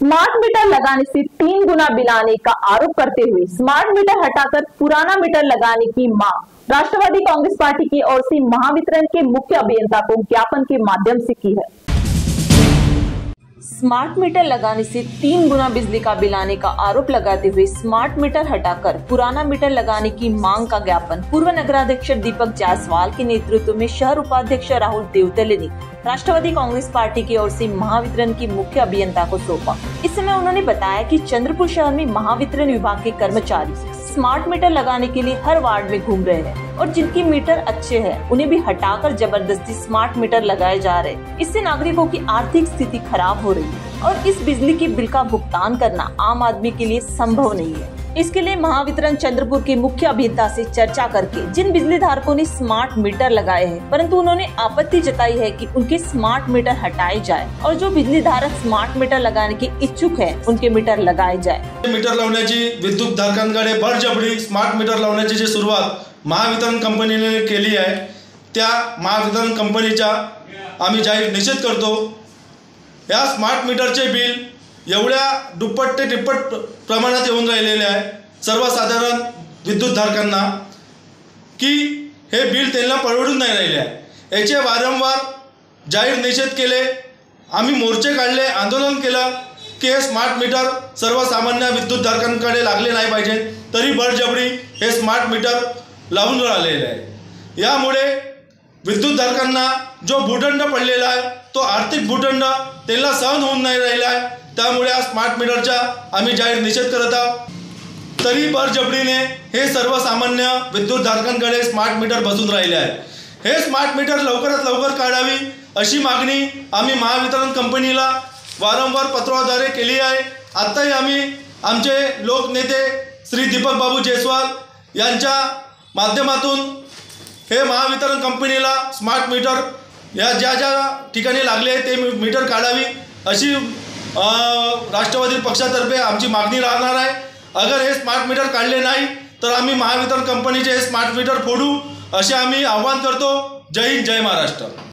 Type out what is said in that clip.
Smart meter लगाने से 3 गुना bill आने का आरोप करते हुए स्मार्ट मीटर हटाकर पुराना मीटर लगाने की मांग राष्ट्रवादी कांग्रेस पार्टी की ओर से महावितरण के मुख्य अभियंता को ज्ञापन के माध्यम से की है। स्मार्ट मीटर लगाने से 3 गुना बिजली का बिल आने का आरोप लगाते हुए स्मार्ट मीटर हटाकर पुराना मीटर लगाने की मांग का ज्ञापन पूर्व नगराध्यक्ष दीपक जायसवाल के नेतृत्व में शहर उपाध्यक्ष राहुल देवतले ने राष्ट्रवादी कांग्रेस पार्टी की ओर से महावितरण की मुख्य अभियंता को सौंपा। इस समय उन्होंने बताया कि चंद्रपुर शहर में महावितरण विभाग के कर्मचारी स्मार्ट मीटर लगाने के लिए हर वार्ड में घूम रहे हैं और जिनकी मीटर अच्छे हैं उन्हें भी हटाकर जबरदस्ती स्मार्ट मीटर लगाए जा रहे हैं। इससे नागरिकों की आर्थिक स्थिति खराब हो रही है और इस बिजली के बिल का भुगतान करना आम आदमी के लिए संभव नहीं है। इसके लिए महावितरण चंद्रपुर के मुख्य अभियंता से चर्चा करके जिन बिजली धारकों ने स्मार्ट मीटर लगाए हैं परंतु उन्होंने आपत्ति जताई है कि उनके स्मार्ट मीटर हटाए जाए और जो बिजली धारक स्मार्ट मीटर लगाने के इच्छुक है उनके मीटर लगाए जाए। मीटर लावण्याची विद्युत धारकांकडे बळजबरी स्मार्ट मीटर लावण्याची जी सुरुवात महावितरण कंपनीने केली आहे त्या महावितरण कंपनीचा आम्ही जाहीर निषेध करतो। या स्मार्ट मीटरचे बिल एवढ्या दुप्पट ते तिप्पट प्रमाणात येऊन राहिलेले आहे सर्वसाधारण विद्युत धारकांना की हे बिल त्यांना परवडून नाही राहिले आहे। याचे वारंवार जाहीर निषेध केले, आम्ही मोर्चे काढले, आंदोलन केलं की हे स्मार्ट मीटर सर्वसामान्य विद्युत धारकांकडे लागले नाही पाहिजे, तरी बळजबरी हे स्मार्ट मीटर लावून राहिलेले आहे। यामुळे विद्युत धारकांना जो भूदंड पडलेला आहे तो आर्थिक भूदंड त्यांना सहन होऊन नाही राहिला आहे। त्यामुळे या स्मार्ट मीटरचा आम्ही जाहीर निषेध करत आहोत। तरी बळजबरीने हे सर्वसामान्य विद्युत धारकांकडे स्मार्ट मीटर बसून राहिले आहे। हे स्मार्ट मीटर लवकरात लवकर काढावी अशी मागणी आम्ही महावितरण कंपनीला वारंवार पत्राद्वारे केली आहे। आताही आम्ही आमचे लोकनेते श्री दीपक बाबू जायसवाल यांच्या माध्यमातून हे महावितरण कंपनीला स्मार्ट मीटर या ज्या ज्या ठिकाणी लागले ते मीटर काढावी अशी राष्ट्रवादी पक्षातर्फे आमची मागणी राहणार आहे। अगर हे स्मार्ट मीटर काढले नाही तर आम्ही महावितरण कंपनीचे हे स्मार्ट मीटर फोडू असे आम्ही आवाहन करतो। जय हिंद, जय महाराष्ट्र।